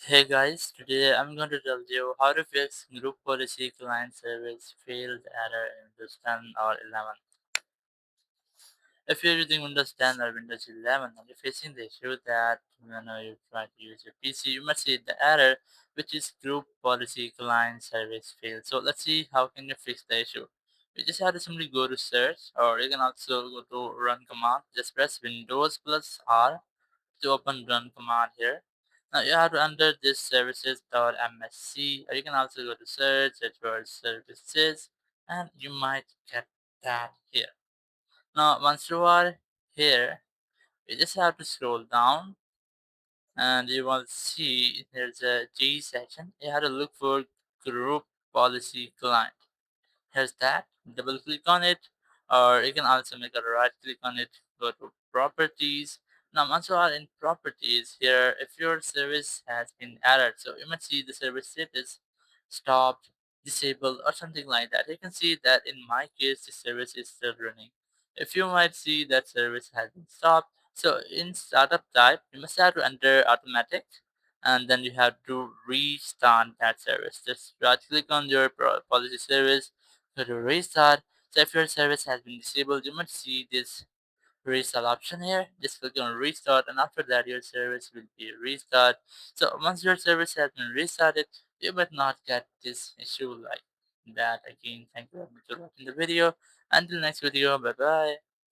Hey guys, today I'm going to tell you how to fix group policy client service failed error in Windows 10 or 11. If you're using Windows 10 or Windows 11 and you're facing the issue that you try to use your PC, you must see the error which is group policy client service failed. So let's see how can you fix the issue. You just have to simply go to search, or you can also go to run command. Just press Windows plus R to open run command here. Now you have to enter this services.msc, or you can also go to search for services, and you might get that here. Now once you are here, you just have to scroll down, and you will see there's a G section. You have to look for group policy client. Here's that. Double click on it, or you can also make a right click on it. Go to properties. Now, once you are in properties here, if your service has been added, so you might see the service status stopped, disabled, or something like that. You can see that in my case, the service is still running. If you might see that service has been stopped, so in startup type, you must have to enter automatic, and then you have to restart that service. Just right click on your policy service, go to restart. So if your service has been disabled, you might see this restart option here. Just click on restart, and after that your service will be restart. So once your service has been restarted, you might not get this issue like that again. Thank you very much for watching the video. Until next video, bye bye.